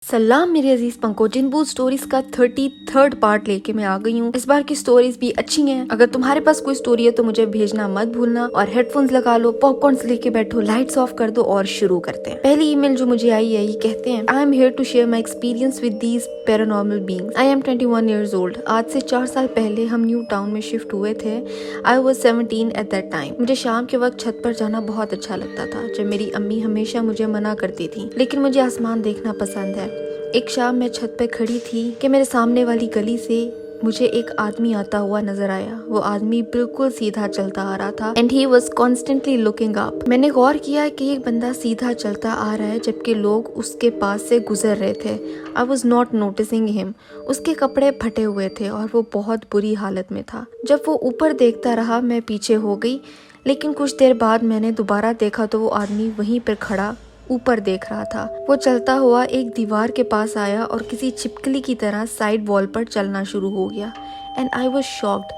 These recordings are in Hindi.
सलाम मेरे अजीज पंको जिनबू स्टोरीज का 33rd पार्ट लेके मैं आ गई हूँ। इस बार की स्टोरीज भी अच्छी हैं। अगर तुम्हारे पास कोई स्टोरी है तो मुझे भेजना मत भूलना। और हेडफोन्स लगा लो, पॉपकॉर्न्स लेके बैठो, लाइट्स ऑफ कर दो और शुरू करते हैं। पहली ईमेल जो मुझे आई है, ये कहते हैं, I am here to share my experience with these paranormal beings. I am 21 years old। आज से 4 साल पहले हम न्यू टाउन में शिफ्ट हुए थे। I was 17 at that time. मुझे शाम के वक्त छत पर जाना बहुत अच्छा लगता था, जब मेरी अम्मी हमेशा मुझे मना करती थी, लेकिन मुझे आसमान देखना पसंद है। एक शाम मैं छत पर खड़ी थी कि मेरे सामने वाली गली से मुझे एक आदमी आता हुआ नजर आया। वो आदमी बिल्कुल सीधा चलता आ रहा था and he was constantly looking up. मैंने गौर किया कि एक बंदा सीधा चलता आ रहा है जबकि लोग उसके पास से गुजर रहे थे। I was not noticing him. उसके कपड़े फटे हुए थे और वो बहुत बुरी हालत में था। जब वो ऊपर देखता रहा मैं पीछे हो गई, लेकिन कुछ देर बाद मैंने दोबारा देखा तो वो आदमी वहीं पर खड़ा ऊपर देख रहा था। वो चलता हुआ एक दीवार के पास आया और किसी छिपकली की तरह साइड वॉल पर चलना शुरू हो गया एंड आई वॉज शॉक्ड।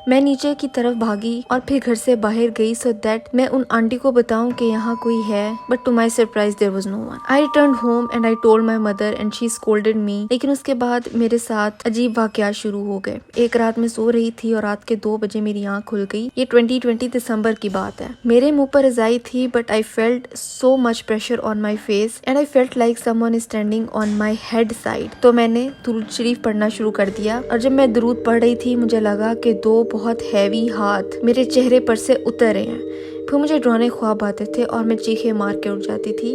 मैं नीचे की तरफ भागी और फिर घर से बाहर गई सो दैट मैं उन आंटी को बताऊं कि यहाँ कोई है, but to my surprise there was no one. I return home and I told my mother and she scolded me. लेकिन उसके बाद मेरे साथ अजीब वाकयात शुरू हो गए। एक रात मैं सो रही थी और रात के 2 बजे मेरी आंख खुल गई। ये 2020 दिसंबर की बात है। मेरे मुंह पर रजाई थी but I felt so much pressure on my face and I felt like someone is standing on my head side. तो मैंने दुरूद शरीफ पढ़ना शुरू कर दिया और जब मैं दुरूद पढ़ रही थी मुझे लगा कि 2 बहुत हैवी हाथ मेरे चेहरे पर से उतर रहे हैं। फिर मुझे डरावने ख्वाब आते थे और मैं चीखें मार के उठ जाती थी।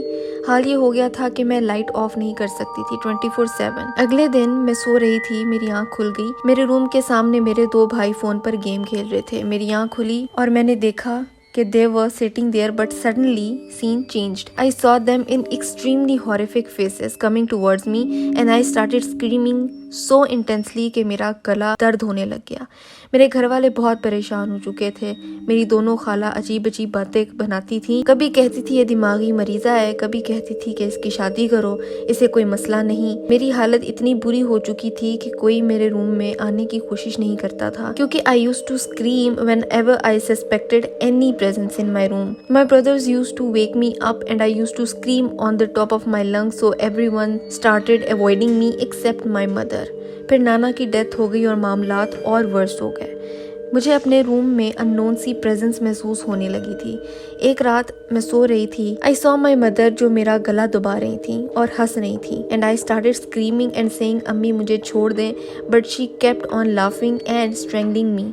हाल ये हो गया था कि मैं लाइट ऑफ नहीं कर सकती थी 24/7। अगले दिन मैं सो रही थी, मेरी आंख खुल गई। मेरे रूम के सामने मेरे 2 भाई फोन पर गेम खेल रहे थे। मेरी आंख खुली और मैंने देखा कि they were sitting there, but suddenly scene changed. I saw them in extremely horrific faces coming towards me and I started screaming so intensely कि मेरा गला दर्द होने लग गया। मेरे घर वाले बहुत परेशान हो चुके थे। मेरी दोनों खाला अजीब अजीब बातें बनाती थी। कभी कहती थी ये दिमागी मरीजा है, कभी कहती थी कि इसकी शादी करो, इसे कोई मसला नहीं। मेरी हालत इतनी बुरी हो चुकी थी कि कोई मेरे रूम में आने की कोशिश नहीं करता था, क्योंकि I used to scream whenever I suspected any presence in my room. My brothers used to wake me up and I used to scream on the top of my lungs, so everyone started avoiding me except my mother. फिर नाना की डेथ हो गई और मामलात और वर्स्ट हो गए। मुझे अपने रूम में अननोन सी प्रेजेंस महसूस होने लगी थी। एक रात मैं सो रही थी। आई सॉ माई मदर जो मेरा गला दबा रही थी और हंस रही थी and I started screaming and saying अम्मी मुझे छोड़ दें, but she kept on laughing and strangling me.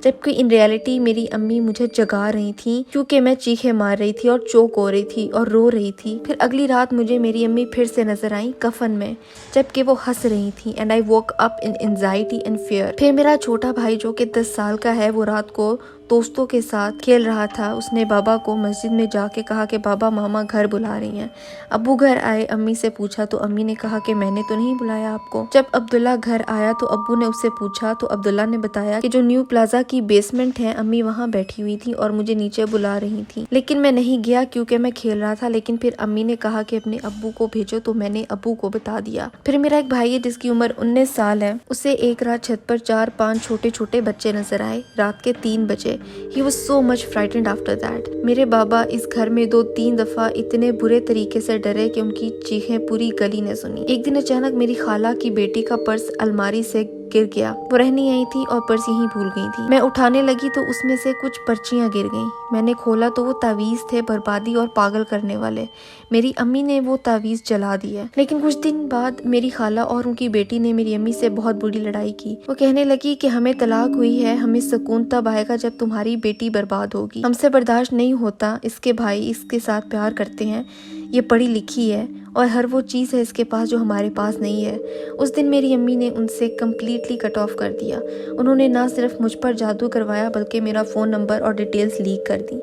जबकि इन रियलिटी मेरी अम्मी मुझे जगा रही थी क्योंकि मैं चीखें मार रही थी और चोक हो रही थी और रो रही थी। फिर अगली रात मुझे मेरी अम्मी फिर से नजर आई कफन में, जबकि वो हंस रही थी and I woke up in anxiety and fear. फिर मेरा छोटा भाई जो कि 10 साल का है, वो रात को दोस्तों के साथ खेल रहा था। उसने बाबा को मस्जिद में जाके कहा कि बाबा मामा घर बुला रही हैं। अब्बू घर आए, अम्मी से पूछा तो अम्मी ने कहा कि मैंने तो नहीं बुलाया आपको। जब अब्दुल्ला घर आया तो अब्बू ने उससे पूछा तो अब्दुल्ला ने बताया कि जो न्यू प्लाजा की बेसमेंट है, अम्मी वहाँ बैठी हुई थी और मुझे नीचे बुला रही थी, लेकिन मैं नहीं गया क्योंकि मैं खेल रहा था। लेकिन फिर अम्मी ने कहा कि अपने अब्बू को भेजो, तो मैंने अब्बू को बता दिया। फिर मेरा एक भाई है जिसकी उम्र 19 साल है। उसे एक रात छत पर 4-5 छोटे छोटे बच्चे नजर आए रात के 3 बजे। He was so much frightened after that. मेरे बाबा इस घर में 2-3 दफा इतने बुरे तरीके से डरे कि उनकी चीखें पूरी गली ने सुनी। एक दिन अचानक मेरी खाला की बेटी का पर्स अलमारी से गिर गया। वो रहनी आई थी और पर्स यहीं भूल गई थी। मैं उठाने लगी तो उसमें से कुछ पर्चियां गिर गईं। मैंने खोला तो वो तावीज थे, बर्बादी और पागल करने वाले। मेरी अम्मी ने वो तावीज जला दिए। लेकिन कुछ दिन बाद मेरी खाला और उनकी बेटी ने मेरी अम्मी से बहुत बुरी लड़ाई की। वो कहने लगी कि हमें तलाक हुई है, हमें सुकून तब आएगा जब तुम्हारी बेटी बर्बाद होगी। हमसे बर्दाश्त नहीं होता, इसके भाई इसके साथ प्यार करते हैं, ये पढ़ी लिखी है और हर वो चीज़ है इसके पास जो हमारे पास नहीं है। उस दिन मेरी अम्मी ने उनसे कम्प्लीटली कट ऑफ कर दिया। उन्होंने ना सिर्फ मुझ पर जादू करवाया बल्कि मेरा फ़ोन नंबर और डिटेल्स लीक कर दी।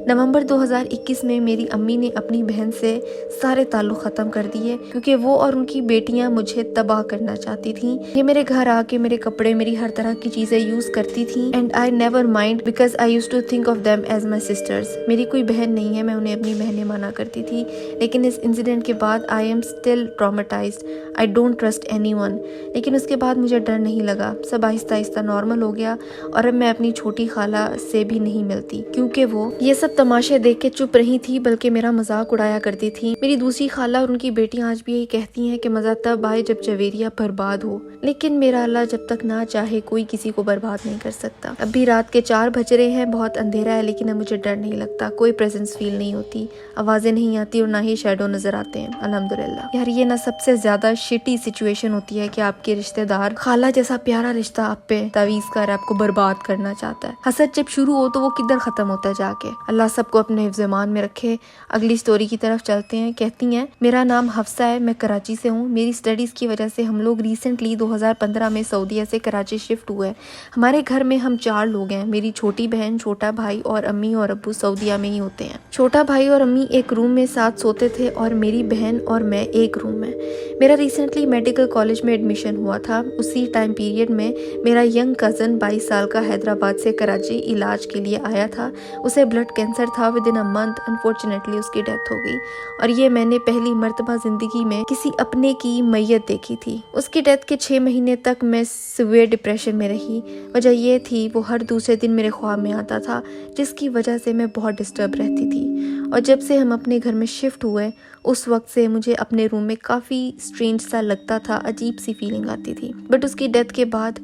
नवंबर 2021 में मेरी अम्मी ने अपनी बहन से सारे ताल्लुक़ ख़त्म कर दिए क्योंकि वो और उनकी बेटियां मुझे तबाह करना चाहती थीं। ये मेरे घर आके मेरे कपड़े, मेरी हर तरह की चीज़ें यूज़ करती थीं and I never mind because I used to think of them as my sisters. मेरी कोई बहन नहीं है, मैं उन्हें अपनी बहनें माना करती थी। लेकिन इस इंसिडेंट के बाद बाद I am still traumatised, I don't trust anyone. लेकिन उसके बाद मुझे डर नहीं लगा, सब आहिस्ता आहिस्ता नॉर्मल हो गया और अब मैं अपनी छोटी खाला से भी नहीं मिलती क्योंकि वो ये सब तमाशे देख के चुप रही थी बल्कि मेरा मजाक उड़ाया करती थी। मेरी दूसरी खाला और उनकी बेटियां आज भी यही कहती हैं कि मजा तब आए जब जवेरिया बर्बाद हो, लेकिन मेरा अल्लाह जब तक ना चाहे कोई किसी को बर्बाद नहीं कर सकता। अभी रात के 4 बज रहे हैं, बहुत अंधेरा है, लेकिन अब मुझे डर नहीं लगता, कोई प्रेजेंस फील नहीं होती, आवाजें नहीं आती और ना ही शैडो नजर आते हैं, अल्हम्दुलिल्लाह। यार ये ना सबसे ज्यादा शिटी सिचुएशन होती है कि आपके रिश्तेदार खाला जैसा प्यारा रिश्ता आप पे तावीज कर आपको बर्बाद करना चाहता है। हसद जब शुरू हो तो वो किधर खत्म होता है जाके। अल्लाह सबको अपने हिफ्ज़-ए-मान में रखे। अगली स्टोरी की तरफ चलते हैं। कहती हैं, मेरा नाम हफ्सा है, मैं कराची से हूँ। मेरी स्टडीज की वजह से हम लोग रिसेंटली 2015 में सऊदीया से कराची शिफ्ट हुए। हमारे घर में हम 4 लोग हैं, मेरी छोटी बहन, छोटा भाई और अम्मी और अब्बू सऊदीया में ही होते हैं। छोटा भाई और अम्मी एक रूम में साथ सोते थे और मेरी बहन और मैं एक रूम में। मेरा रिसेंटली मेडिकल कॉलेज में एडमिशन हुआ था। उसी टाइम पीरियड में मेरा यंग कज़न 22 साल का हैदराबाद से कराची इलाज के लिए आया था। उसे ब्लड कैंसर था। With in a month unfortunately उसकी डेथ हो गई और ये मैंने पहली मर्तबा जिंदगी में किसी अपने की मैयत देखी थी। उसकी डेथ के 6 महीने तक मैं सिवियर डिप्रेशन में रही। वजह ये थी वो हर दूसरे दिन मेरे ख्वाब में आता था, जिसकी वजह से मैं बहुत डिस्टर्ब रहती थी। और जब से हम अपने घर में शिफ्ट हुए उस वक्त से मुझे अपने रूम में काफ़ी स्ट्रेंज सा लगता था, अजीब सी फीलिंग आती थी। बट उसकी डेथ के बाद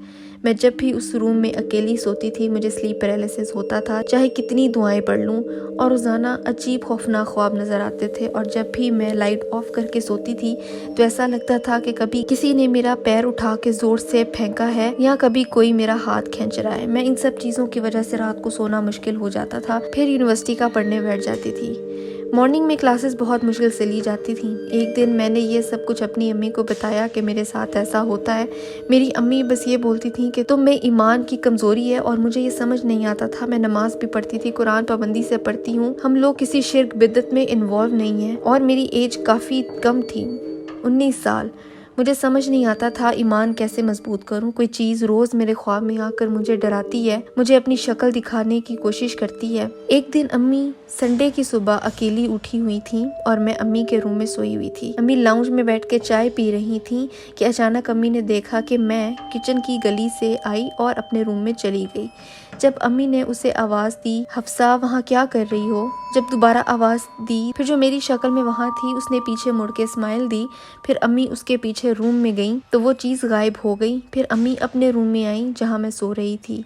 मैं जब भी उस रूम में अकेली सोती थी मुझे स्लीप पैरालिसिस होता था, चाहे कितनी दुआएं पढ़ लूं, और रोज़ाना अजीब खौफनाक ख्वाब नज़र आते थे। और जब भी मैं लाइट ऑफ करके सोती थी तो ऐसा लगता था कि कभी किसी ने मेरा पैर उठा के ज़ोर से फेंका है या कभी कोई मेरा हाथ खींच रहा है। मैं इन सब चीज़ों की वजह से रात को सोना मुश्किल हो जाता था। फिर यूनिवर्सिटी का पढ़ने बैठ जाती थी। मॉर्निंग में क्लासेस बहुत मुश्किल से ली जाती थी। एक दिन मैंने ये सब कुछ अपनी अम्मी को बताया कि मेरे साथ ऐसा होता है। मेरी अम्मी बस ये बोलती थी कि तुम में ईमान की कमज़ोरी है, और मुझे ये समझ नहीं आता था। मैं नमाज भी पढ़ती थी, कुरान पाबंदी से पढ़ती हूँ, हम लोग किसी शिर्क बिदत में इन्वॉल्व नहीं है, और मेरी एज काफ़ी कम थी, 19 साल। मुझे समझ नहीं आता था ईमान कैसे मजबूत करूं। कोई चीज़ रोज़ मेरे ख्वाब में आकर मुझे डराती है, मुझे अपनी शक्ल दिखाने की कोशिश करती है। एक दिन अम्मी संडे की सुबह अकेली उठी हुई थी और मैं अम्मी के रूम में सोई हुई थी। अम्मी लाउंज में बैठ के चाय पी रही थी कि अचानक अम्मी ने देखा कि मैं किचन की गली से आई और अपने रूम में चली गई। जब अम्मी ने उसे आवाज़ दी, हफ्सा वहाँ क्या कर रही हो? जब दोबारा आवाज़ दी, फिर जो मेरी शक्ल में वहाँ थी उसने पीछे मुड़ के स्माइल दी। फिर अम्मी उसके पीछे रूम में गई तो वो चीज़ गायब हो गई। फिर अम्मी अपने रूम में आई जहाँ मैं सो रही थी।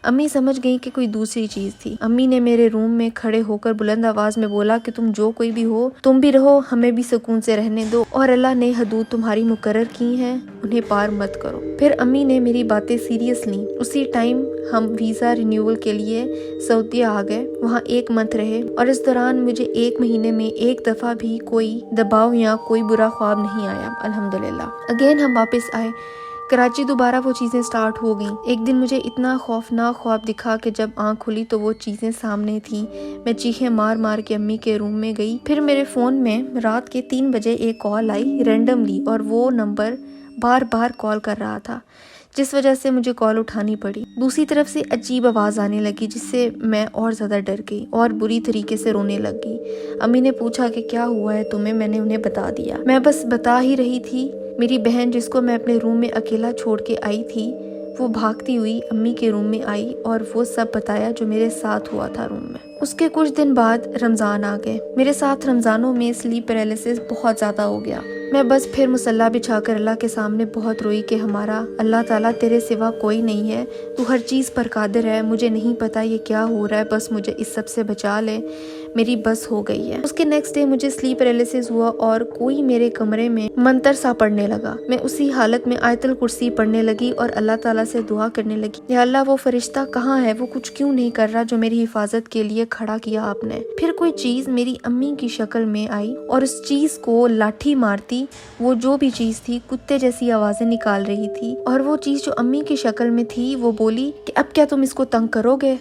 अम्मी समझ गई कि कोई दूसरी चीज़ थी। अम्मी ने मेरे रूम में खड़े होकर बुलंद आवाज़ में बोला कि तुम जो कोई भी हो, तुम भी रहो, हमें भी सुकून से रहने दो, और अल्लाह ने हदूद तुम्हारी मुकर्रर की हैं, उन्हें पार मत करो। फिर अम्मी ने मेरी बातें सीरियस ली। उसी टाइम हम वीज़ा रिन्यूअल के लिए सऊदीया आ गए। वहाँ 1 मंथ रहे और इस दौरान मुझे 1 महीने में एक दफ़ा भी कोई दबाव या कोई बुरा ख्वाब नहीं आया, अल्हम्दुलिल्लाह। अगेन हम वापस आए कराची। दोबारा वो चीज़ें स्टार्ट हो गई। एक दिन मुझे इतना खौफनाक ख्वाब दिखा कि जब आँख खुली तो वो चीज़ें सामने थी। मैं चीखें मार मार के अम्मी के रूम में गई। फिर मेरे फ़ोन में रात के 3 बजे एक कॉल आई रैंडमली, और वो नंबर बार बार कॉल कर रहा था, जिस वजह से मुझे कॉल उठानी पड़ी। दूसरी तरफ से अजीब आवाज़ आने लगी जिससे मैं और ज़्यादा डर गई और बुरी तरीके से रोने लग गई। अम्मी ने पूछा कि क्या हुआ है तुम्हें? मैंने उन्हें बता दिया। मैं बस बता ही रही थी, मेरी बहन जिसको मैं अपने रूम में अकेला छोड़ के आई थी वो भागती हुई अम्मी के रूम में आई और वो सब बताया जो मेरे साथ हुआ था रूम में। उसके कुछ दिन बाद रमज़ान आ गए। मेरे साथ रमज़ानों में स्लीप पैरालिसिस बहुत ज़्यादा हो गया। मैं बस फिर मुसल्ला बिछाकर अल्लाह के सामने बहुत रोई कि हमारा अल्लाह ताला तेरे सिवा कोई नहीं है, तू हर चीज़ पर कादिर है, मुझे नहीं पता ये क्या हो रहा है, बस मुझे इस सब से बचा ले, मेरी बस हो गई है। उसके नेक्स्ट डे मुझे स्लीप पैरालिसिस हुआ और कोई मेरे कमरे में मंतर सा पढ़ने लगा। मैं उसी हालत में आयतुल कुर्सी पढ़ने लगी और अल्लाह ताला से दुआ करने लगी, या अल्लाह वो फरिश्ता कहाँ है, वो कुछ क्यों नहीं कर रहा जो मेरी हिफाजत के लिए खड़ा किया आपने। फिर कोई चीज़ मेरी अम्मी की शक्ल में आई और उस चीज़ को लाठी मारती वो जो भी चीज़ थी कुत्ते जैसी आवाज़ें निकाल रही थी, और वो चीज़ जो अम्मी की शक्ल में थी वो बोली कि अब क्या तुम इसको तंग करोगे,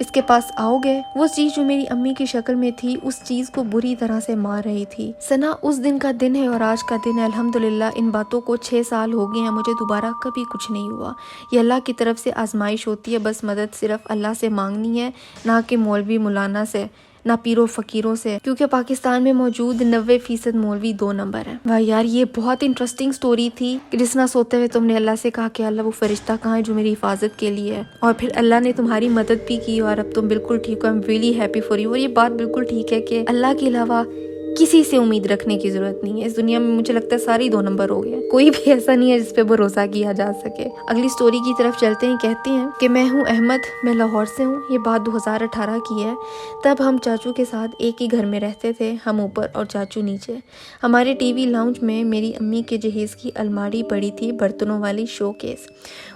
इसके पास आओगे। वो चीज़ जो मेरी अम्मी की शक्ल में थी उस चीज़ को बुरी तरह से मार रही थी। सना उस दिन का दिन है और आज का दिन है। अल्हम्दुलिल्लाह इन बातों को 6 साल हो गए हैं, मुझे दोबारा कभी कुछ नहीं हुआ। ये अल्लाह की तरफ से आजमाइश होती है, बस मदद सिर्फ अल्लाह से मांगनी है, ना कि मौलवी मुलाना से। ना पीरों फकीरों से, क्योंकि पाकिस्तान में मौजूद 90% मौलवी 2 नंबर है। वाह यार, ये बहुत इंटरेस्टिंग स्टोरी थी कि जिस ना सोते हुए तुमने अल्लाह से कहा कि अल्लाह वो फरिश्ता कहाँ है जो मेरी हिफाजत के लिए है, और फिर अल्लाह ने तुम्हारी मदद भी की और अब तुम बिल्कुल ठीक हो। I am really happy for you. और ये बात बिल्कुल ठीक है कि अल्लाह के अलावा किसी से उम्मीद रखने की जरूरत नहीं है। इस दुनिया में मुझे लगता है सारे 2 नंबर हो गए, कोई भी ऐसा नहीं है जिस पे भरोसा किया जा सके। अगली स्टोरी की तरफ चलते हैं। कहते हैं कि मैं हूँ अहमद, मैं लाहौर से हूँ। ये बात 2018 की है। तब हम चाचू के साथ एक ही घर में रहते थे, हम ऊपर और चाचू नीचे। हमारे टीवी लाउंज में मेरी अम्मी के जहेज की अलमारी पड़ी थी, बर्तनों वाली शोकेस।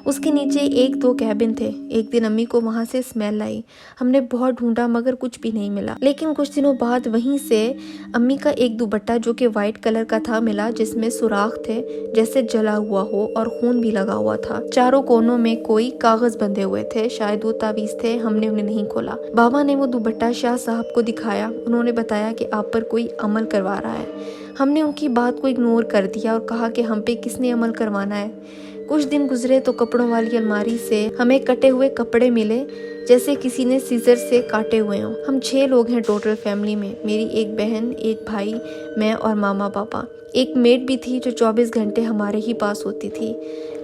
उसके नीचे 1-2 कैबिन थे। एक दिन अम्मी को वहाँ से स्मेल आई। हमने बहुत ढूंढा मगर कुछ भी नहीं मिला। लेकिन कुछ दिनों बाद वहीं से अम्मी का एक दुपट्टा जो कि वाइट कलर का था मिला, जिसमें सुराख थे जैसे जला हुआ हो और खून भी लगा हुआ था। चारों कोनों में कोई कागज बंधे हुए थे, शायद वो तावीज थे। हमने उन्हें नहीं खोला। बाबा ने वो दुपट्टा शाह साहब को दिखाया। उन्होंने बताया कि आप पर कोई अमल करवा रहा है। हमने उनकी बात को इग्नोर कर दिया और कहा कि हम पे किसने अमल करवाना है। कुछ दिन गुजरे तो कपड़ों वाली अलमारी से हमें कटे हुए कपड़े मिले, जैसे किसी ने सीजर से काटे हुए हों। हम 6 लोग हैं टोटल फैमिली में, मेरी एक बहन, एक भाई, मैं और मामा पापा। एक मेड भी थी जो 24 घंटे हमारे ही पास होती थी।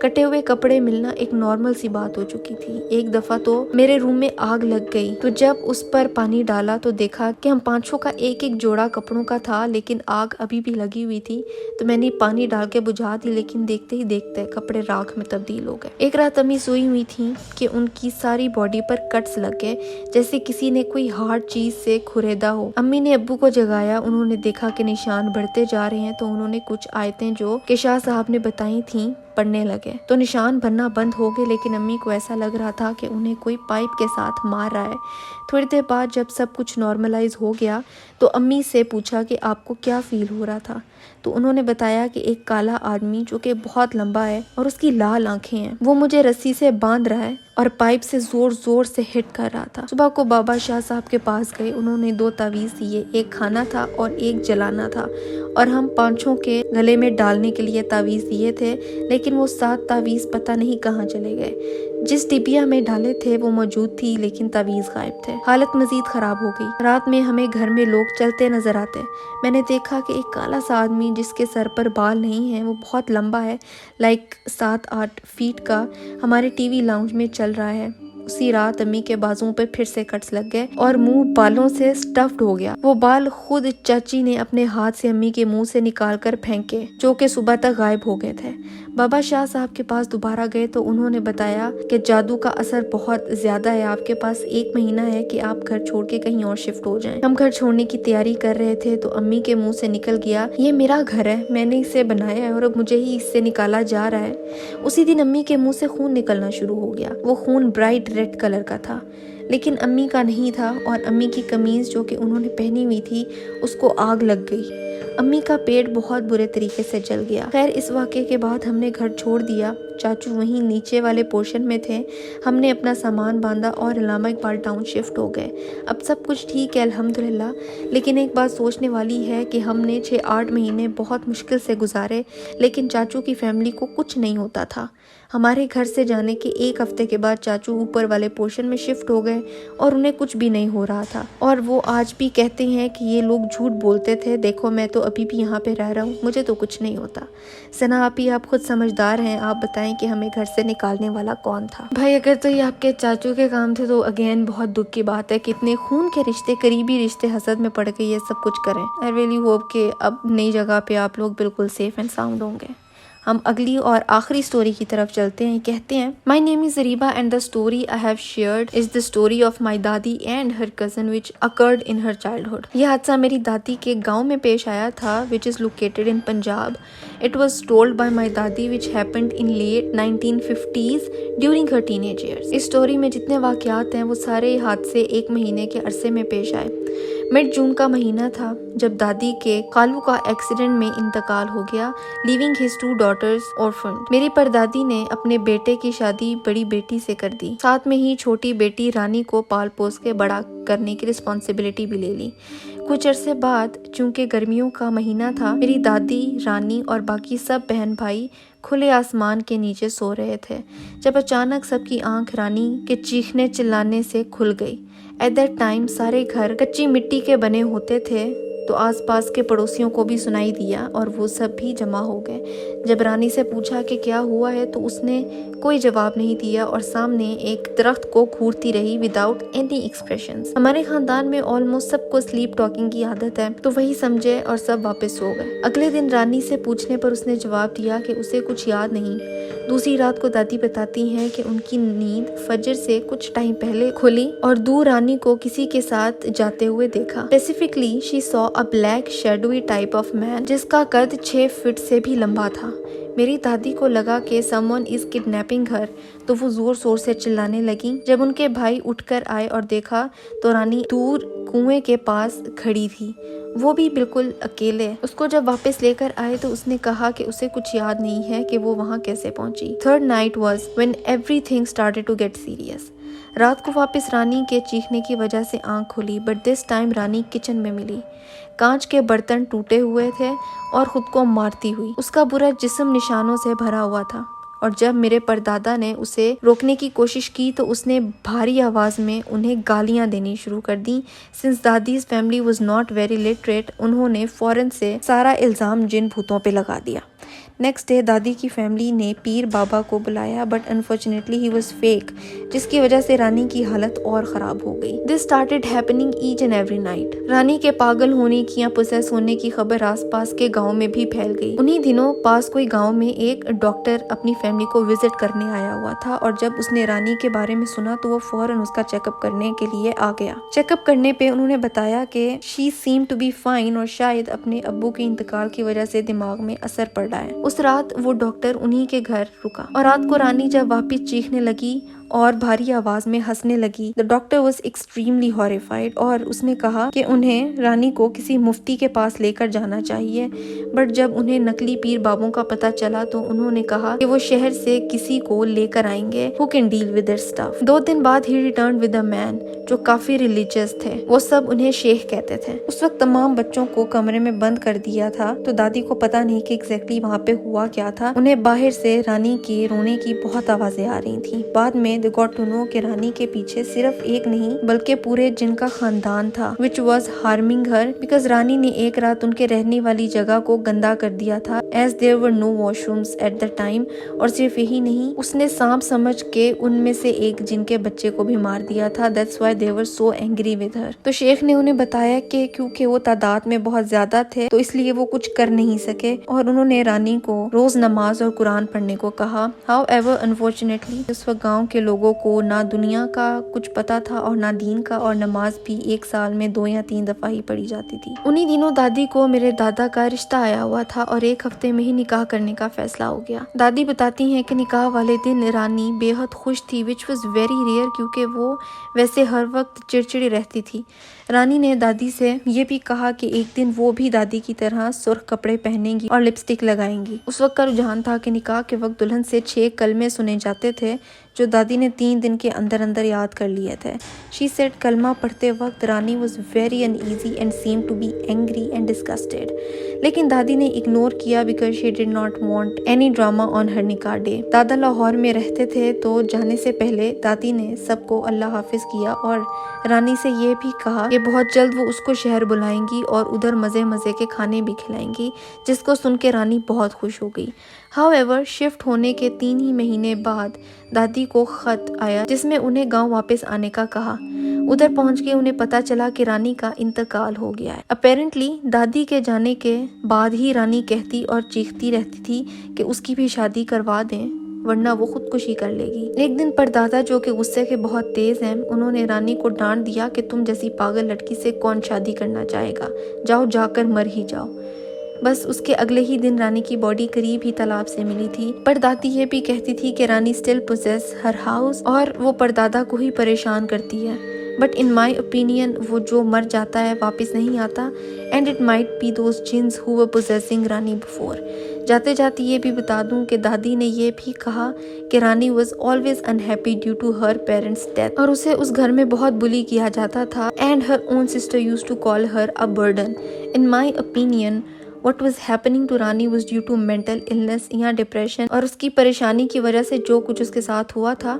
कटे हुए कपड़े मिलना एक नॉर्मल सी बात हो चुकी थी। एक दफा तो मेरे रूम में आग लग गई, तो जब उस पर पानी डाला तो देखा कि हम 5 का एक जोड़ा कपड़ों का था, लेकिन आग अभी भी लगी हुई थी। तो मैंने पानी डाल के बुझा दी, लेकिन देखते ही देखते कपड़े राख में तब्दील हो गए। एक रात अम्मी सोई हुई थी कि उनकी सारी बॉडी पर कट्स लग गए, जैसे किसी ने कोई हार्ड चीज से खुरेदा हो। अम्मी ने अब्बू को जगाया। उन्होंने देखा कि निशान बढ़ते जा रहे हैं, तो उन्होंने कुछ आयतें जो कि शाह साहब ने बताई थी पढ़ने लगे, तो निशान बनना बंद हो गए। लेकिन अम्मी को ऐसा लग रहा था कि उन्हें कोई पाइप के साथ मार रहा है। थोड़ी देर बाद जब सब कुछ नॉर्मलाइज हो गया तो अम्मी से पूछा कि आपको क्या फील हो रहा था। तो उन्होंने बताया कि एक काला आदमी जो कि बहुत लंबा है और उसकी लाल आंखें हैं, वो मुझे रस्सी से बांध रहा है और पाइप से जोर जोर से हिट कर रहा था। सुबह को बाबा शाह साहब के पास गए। उन्होंने 2 तावीज दिए, एक खाना था और एक जलाना था, और हम 5 के गले में डालने के लिए तावीज दिए थे। लेकिन वो 7 तावीज पता नहीं कहाँ चले गए। जिस डिबिया में डाले थे वो मौजूद थी, लेकिन तावीज गायब थे। हालत मजीद खराब हो गई। रात में हमें घर में लोग चलते नजर आते। मैंने देखा कि एक काला सा आदमी जिसके सर पर बाल नहीं है, वो बहुत लंबा है, लाइक 7-8 फीट का, हमारे टीवी लाउंज में चल रहा है। उसी रात अम्मी के बाजुओं पे फिर से कट्स लग गए और मुंह बालों से स्टफ्ड हो गया। वो बाल खुद चाची ने अपने हाथ से अम्मी के मुंह से निकाल कर फेंके, जो कि सुबह तक गायब हो गए थे। बाबा शाह साहब के पास दोबारा गए तो उन्होंने बताया कि जादू का असर बहुत ज्यादा है, आपके पास 1 महीना है कि आप घर छोड़ के कहीं और शिफ्ट हो जाएं। हम घर छोड़ने की तैयारी कर रहे थे तो अम्मी के मुंह से निकल गया, ये मेरा घर है, मैंने इसे बनाया है और अब मुझे ही इससे निकाला जा रहा है। उसी दिन अम्मी के मुंह से खून निकलना शुरू हो गया। वो खून ब्राइट रेड कलर का था, लेकिन अम्मी का नहीं था, और अम्मी की कमीज जो कि उन्होंने पहनी हुई थी उसको आग लग गई। अम्मी का पेट बहुत बुरे तरीके से जल गया। खैर, इस वाक़े के बाद हमने घर छोड़ दिया। चाचू वहीं नीचे वाले पोर्शन में थे। हमने अपना सामान बांधा और इलामा इकबाल टाउन शिफ्ट हो गए। अब सब कुछ ठीक है अल्हम्दुलिल्लाह। लेकिन एक बात सोचने वाली है कि हमने 6-8 महीने बहुत मुश्किल से गुजारे, लेकिन चाचू की फैमिली को कुछ नहीं होता था। हमारे घर से जाने के 1 हफ्ते के बाद चाचू ऊपर वाले पोर्शन में शिफ्ट हो गए और उन्हें कुछ भी नहीं हो रहा था। और वो आज भी कहते हैं कि ये लोग झूठ बोलते थे, देखो मैं तो अभी भी यहाँ पे रह रहा हूँ, मुझे तो कुछ नहीं होता। सना आपी, आप खुद समझदार हैं, आप बताएं कि हमें घर से निकालने वाला कौन था। भाई अगर तो ये आपके चाचू के काम थे तो अगेन बहुत दुख की बात है, कितने खून के रिश्ते, करीबी रिश्ते हसद में पड़ के ये सब कुछ करें। आई रियली होप कि अब नई जगह पे आप लोग बिल्कुल सेफ एंड साउंड होंगे। हम अगली और आखिरी स्टोरी की तरफ चलते हैं। कहते हैं, my name is Zariba and the story I have shared is the story of my दादी and her cousin which occurred in her childhood. यह हादसा मेरी दादी के गांव में पेश आया था, which is located in Punjab. It was told by my दादी which happened in late 1950s during her teenage years. इस स्टोरी में जितने वाकयात हैं वो सारे हादसे 1 महीने के अरसे में पेश आए। मिड जून का महीना था जब दादी के कालू का एक्सीडेंट में इंतकाल हो गया, लीविंग हिज 2 daughters orphaned। मेरी परदादी ने अपने बेटे की शादी बड़ी बेटी से कर दी, साथ में ही छोटी बेटी रानी को पाल पोस के बड़ा करने की रिस्पॉन्सिबिलिटी भी ले ली। कुछ अरसे बाद, चूंकि गर्मियों का महीना था, मेरी दादी, रानी और बाकी सब बहन भाई खुले आसमान के नीचे सो रहे थे, जब अचानक सबकी आंख रानी के चीखने चिल्लाने से खुल गई। एट दैट टाइम सारे घर कच्ची मिट्टी के बने होते थे, तो आसपास के पड़ोसियों को भी सुनाई दिया और वो सब भी जमा हो गए। जब रानी से पूछा कि क्या हुआ है तो उसने कोई जवाब नहीं दिया और सामने एक दरख्त को घूरती रही विदाउट एनी एक्सप्रेशंस। हमारे खानदान में ऑलमोस्ट सबको स्लीप टॉकिंग की आदत है, तो वही समझे और सब वापस सो गए। अगले दिन रानी से पूछने पर उसने जवाब दिया कि उसे कुछ याद नहीं। दूसरी रात को दादी बताती हैं कि उनकी नींद फजर से कुछ टाइम पहले खुली और दूर रानी को किसी के साथ जाते हुए देखा। Specifically she saw a black shadowy type of man जिसका कद 6 फीट से भी लंबा था। मेरी दादी को लगा कि समवन इज किडनैपिंग हर, तो वो जोर शोर से चिल्लाने लगी। जब उनके भाई उठकर आए और देखा तो रानी दूर कुएं के पास खड़ी थी, वो भी बिल्कुल अकेले। उसको जब वापस लेकर आए तो उसने कहा कि उसे कुछ याद नहीं है कि वो वहाँ कैसे पहुंची। Third night was when everything started to get serious. रात को वापस रानी के चीखने की वजह से आंख खुली, but this time Rani kitchen में मिली। कांच के बर्तन टूटे हुए थे और खुद को मारती हुई। उसका पूरा जिस्म निशानों से भरा हुआ था और जब मेरे परदादा ने उसे रोकने की कोशिश की तो उसने भारी आवाज़ में उन्हें गालियां देनी शुरू कर दी। सिंस दादीज family was not very literate, उन्होंने फौरन से सारा इल्ज़ाम जिन भूतों पे लगा दिया। नेक्स्ट डे दादी की फैमिली ने पीर बाबा को बुलाया, but unfortunately he was fake, जिसकी वजह से रानी की हालत और ख़राब हो गई। This started happening each and every night. Rani के पागल होने की या पोसेस होने की खबर आसपास के गांव में भी फैल गई। उन्हीं दिनों पास कोई गांव में एक डॉक्टर अपनी फैमिली को विजिट करने आया हुआ था और जब उसने रानी के बारे में सुना तो वो फौरन उसका चेकअप करने के लिए आ गया। चेकअप करने पे उन्होंने बताया कि she seem to be fine और शायद अपने अब्बू के इंतकाल की वजह से दिमाग में असर पड़ रहा है। उस रात वो डॉक्टर उन्हीं के घर रुका और रात को रानी जब वापस चीखने लगी और भारी आवाज में हंसने लगी, the doctor was extremely horrified और उसने कहा कि उन्हें रानी को किसी मुफ्ती के पास लेकर जाना चाहिए। बट जब उन्हें नकली पीर बाबों का पता चला तो उन्होंने कहा कि वो शहर से किसी को लेकर आएंगे who can deal with their stuff. 2 दिन बाद ही रिटर्न विद अ मैन जो काफी रिलीजियस थे। वो सब उन्हें शेख कहते थे। उस वक्त तमाम बच्चों को कमरे में बंद कर दिया था, तो दादी को पता नहीं कि एग्जैक्टली वहाँ पे हुआ क्या था। उन्हें बाहर से रानी के रोने की बहुत आवाजें आ रही थी। बाद में दे गॉट टू नो कि रानी के पीछे सिर्फ एक नहीं बल्कि पूरे जिनका खानदान था, which was harming her because Rani ने एक रात उनके रहने वाली जगह को गंदा कर दिया था, as there were no washrooms at the time. और सिर्फ यही नहीं, उसने सांप समझ के उनमें से एक जिन के बच्चे को भी मार दिया था। That's why they were so angry with her. तो शेख ने उन्हें बताया कि क्योंकि वो तादाद में बहुत ज्यादा थे तो इसलिए वो कुछ कर नहीं सके और उन्होंने रानी को रोज नमाज और कुरान पढ़ने को कहा। हाउएवर अनफॉर्चुनेटली उस वक्त गाँव के लोगों को ना दुनिया का कुछ पता था और ना दीन का, और नमाज भी 1 साल में 2 या 3 दफा ही पढ़ी जाती थी। उन्हीं दिनों दादी को मेरे दादा का रिश्ता आया हुआ था और 1 हफ्ते में ही निकाह करने का फैसला हो गया। दादी बताती हैं कि निकाह वाले दिन रानी बेहद खुश थी, विच वॉज वेरी रेयर क्योंकि वो वैसे हर वक्त चिड़चिड़ी रहती थी। रानी ने दादी से ये भी कहा कि एक दिन वो भी दादी की तरह सुर्ख कपड़े पहनेंगी और लिपस्टिक लगाएंगी। उस वक्त का रुझान था कि निकाह के वक्त दुल्हन से 6 कलमे सुने जाते थे जो दादी ने 3 दिन के अंदर अंदर याद कर लिए थे। शी सेड कलमा पढ़ते वक्त Rani was very uneasy and seem to be angry and disgusted, लेकिन दादी ने इग्नोर किया because she did not want any drama on her निकाह डे। दादा लाहौर में रहते थे तो जाने से पहले दादी ने सबको अल्लाह हाफिज किया और रानी से ये भी कहा कि बहुत जल्द वो उसको शहर बुलाएंगी और उधर मजे मजे के खाने भी खिलाएंगी, जिसको सुन के रानी बहुत खुश हो गई। हाउएवर शिफ्ट होने के 3 ही महीने बाद दादी को खत आया जिसमें उन्हें गांव वापस आने का कहा। उधर पहुंच के उन्हें पता चला कि रानी का इंतकाल हो गया है। अपेरेंटली दादी के जाने के बाद ही रानी कहती और चीखती रहती थी कि उसकी भी शादी करवा दें वरना वो खुदकुशी कर लेगी। एक दिन पर दादा जो कि गुस्से के बहुत तेज हैं, उन्होंने रानी को डांट दिया कि तुम जैसी पागल लड़की से कौन शादी करना चाहेगा, जाओ जाकर मर ही जाओ। बस उसके अगले ही दिन रानी की बॉडी करीब ही तालाब से मिली थी। पर दादी ये भी कहती थी कि रानी स्टिल पोजेस हर हाउस और वो परदादा को ही परेशान करती है। बट इन माई ओपिनियन वो जो मर जाता है वापस नहीं आता, and it might be those jeans who were possessing Rani before. जाते जाते ये भी बता दूं कि दादी ने ये भी कहा कि Rani was always unhappy due to her parents death और उसे उस घर में बहुत बुली किया जाता था, and her own sister used to call her a burden. In my opinion What was happening to Rani was due to mental illness या डिप्रेशन और उसकी परेशानी की वजह से जो कुछ उसके साथ हुआ था।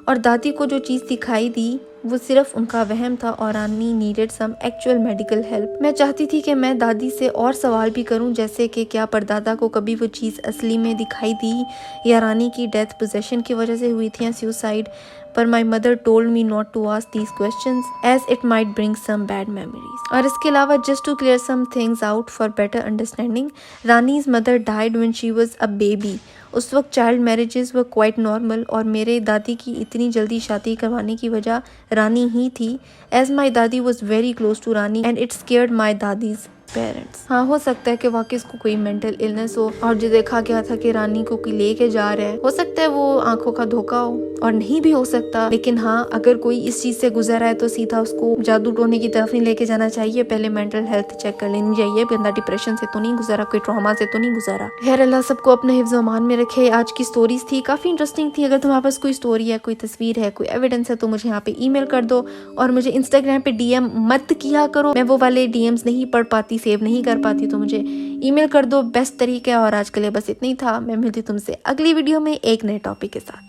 और दादी को जो चीज़ दिखाई दी वो सिर्फ उनका वहम था और Rani needed some actual medical help. मैं चाहती थी कि मैं दादी से और सवाल भी करूं, जैसे कि क्या परदादा को कभी वो चीज़ असली में दिखाई दी या रानी की डेथ पोजेशन की वजह से हुई थी या सुसाइड, पर my mother told me not to ask these questions as it might bring some bad memories. और इसके अलावा just to clear some things out for better understanding, Rani's mother died when she was a baby. उस वक्त child marriages were quite normal और मेरे दादी की इतनी जल्दी शादी करवाने की वजह रानी ही थी, एज माई दादी was very close to Rani and it scared my दादीज पेरेंट्स। हाँ, हो सकता है कि वाकई इसको कोई मेंटल इलनेस हो और जो देखा गया था कि रानी को कोई लेके जा रहा है, हो सकता है वो आंखों का धोखा हो और नहीं भी हो सकता। लेकिन हाँ, अगर कोई इस चीज से गुजर रहा है तो सीधा उसको जादू टोने की तरफ नहीं लेके जाना चाहिए, पहले मेंटल हेल्थ चेक कर लेनी चाहिए, गंदा डिप्रेशन से तो नहीं गुजरा, कोई ट्रॉमा से तो नहीं गुजरा। खैर, अल्लाह सबको अपने हिफ्ज़ व अमान में रखे। आज की स्टोरीज थी काफी इंटरेस्टिंग थी। अगर तुम्हारे पास कोई स्टोरी है, कोई तस्वीर है, कोई एविडेंस है तो मुझे यहाँ पे ईमेल कर दो और मुझे इंस्टाग्राम पे डीएम मत किया करो, मैं वो वाले डीएम्स नहीं पढ़ पाती, सेव नहीं कर पाती, तो मुझे ईमेल कर दो, बेस्ट तरीका है। और आज के लिए बस इतना ही था। मैं मिलती तुमसे अगली वीडियो में एक नए टॉपिक के साथ।